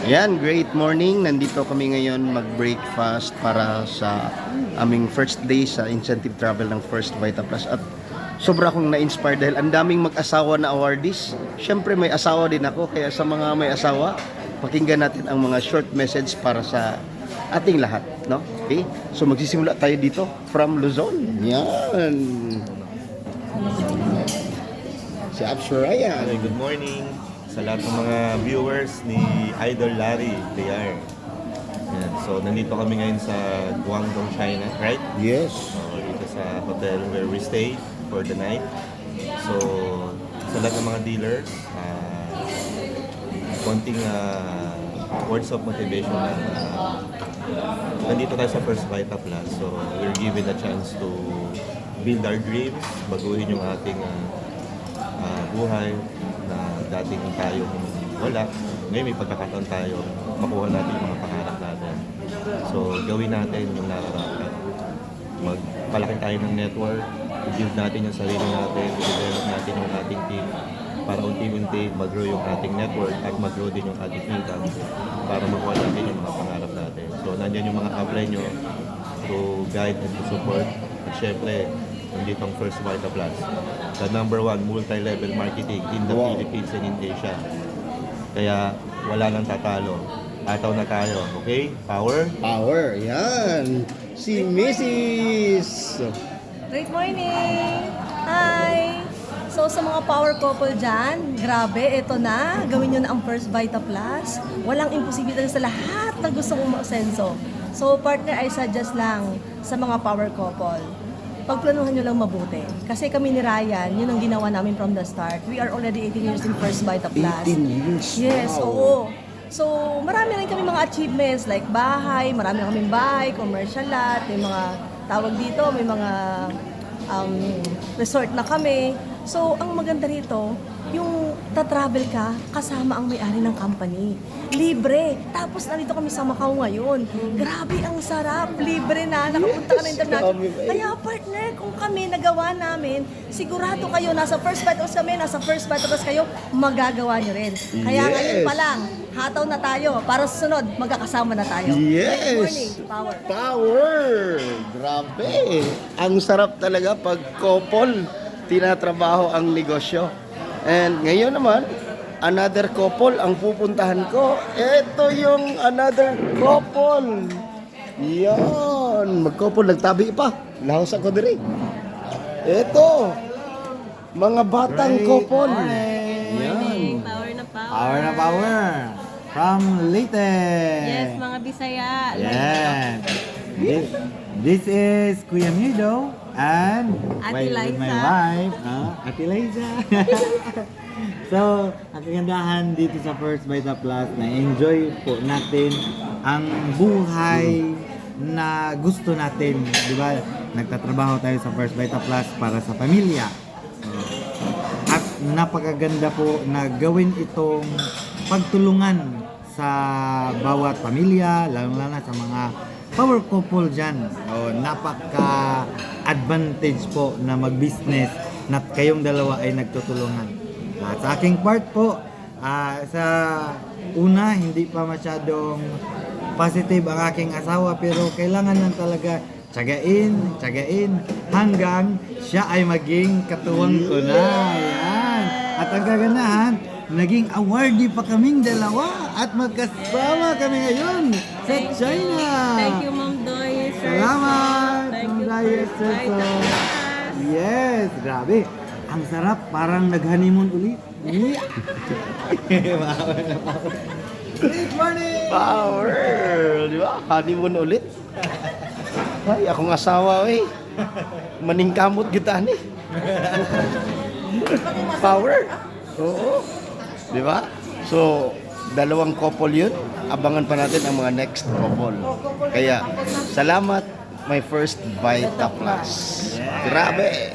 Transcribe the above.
Ayan, great morning. Nandito kami ngayon mag-breakfast para sa aming first day sa incentive travel ng First Vita Plus. At sobra akong na-inspire dahil ang daming mag-asawa na awardees. Siyempre may asawa din ako, kaya sa mga may asawa, pakinggan natin ang mga short message para sa ating lahat, no? Okay? So magsisimula tayo dito from Luzon. Yan. Si Abshuraya. Hey, good morning sa lahat ng mga viewers ni Idol Larry Liar. Yan. So, nandito kami ngayon sa Guangdong, China, right? Yes. So, dito sa hotel where we stay for the night. So, sa lahat ng mga dealers, konting words of motivation lang. Nandito tayo sa First Vita Plus. So, we're given a chance to build our dreams, baguhin yung ating buhay na dating tayong wala. Ngayon may pagkakataon tayo, makuha natin yung mga pangarap natin. So, gawin natin yung nararapat. Magpalaki tayo ng network, i-build natin yung sarili natin, i-develop natin yung ating team para unti-unti mag-grow yung ating network at mag-grow din yung ating income para makuha natin yung mga pangarap natin. So, nandyan yung mga upline nyo to guide and to support. At syempre, nandito ang First Vita Plus, the number one multi-level marketing in the Philippines and in Asia. Kaya wala nang tatalo. Ataw na tayo, okay? Power? Power, yan. Si Mrs. Great morning! Hi! So sa mga power couple dyan, grabe, ito na. Gawin nyo na ang First Vita Plus. Walang imposibilidad sa lahat na gusto mong masenso. So partner, I suggest lang sa mga power couple, pagplanuhan nyo lang mabuti. Kasi kami ni Ryan, yun ang ginawa namin from the start. We are already 18 years in First Vita Plus. 18 years? Yes, Wow. oo. So, marami rin kami mga achievements like bahay, marami kaming bahay, commercial lot, may mga tawag dito, may mga resort na kami. So, ang maganda rito, yung tatravel ka, kasama ang may-ari ng company. Libre. Tapos nandito kami sa Macau ngayon. Grabe, ang sarap. Libre na. Nakapunta ka na international. Kaya partner, kung kami nagawa namin, sigurado kayo, nasa First Vita Plus kami, nasa First Vita Plus kayo, magagawa nyo rin. Kaya ngayon pa lang, hataw na tayo. Para sa sunod, magkakasama na tayo. Yes! Good morning. Power. Power! Grabe! Ang sarap talaga pag couple tinatrabaho ang negosyo. And ngayon naman, another couple ang pupuntahan ko. Ito yung another couple. Yan. Mag-couple, nagtabi pa. Lahos ako diri. Ito. Mga batang couple. Yan. Power na power. Power na power. From Leyte. Yes, mga Bisaya. Yeah. This is Kuya Mido and Ate with my Liza. wife, Ate Liza. So, ang kagandahan dito sa First Vita Plus na enjoy po natin ang buhay na gusto natin, di ba? Nagtatrabaho tayo sa First Vita Plus para sa pamilya. At napakaganda po na gawin itong pagtulungan sa bawat pamilya, lalo-lalo na sa mga power couple dyan. Napaka-advantage po na mag-business na kayong dalawa ay nagtutulungan. At sa aking part po, sa una, hindi pa masyadong positive ang aking asawa, pero kailangan lang talaga tsagain, hanggang siya ay maging katuwang ko na. Yan. At ang kaganahan, naging awardee pa kaming dalawa at magkasama kami ngayon sa China. Thank you, Ma'am Doy. Salamat! Thank Ma'am you. Doy, sir. Yes, grabe. Ang sarap, parang nag-honeymoon ulit. Good morning! Power! Di ba? Honeymoon ulit. Ay, akong asawa, eh. Maningkamot kita ni. Power! Oo. Di ba? So, dalawang couple yun. Abangan pa natin ang mga next couple. Kaya, salamat, my First Vita Plus. Grabe!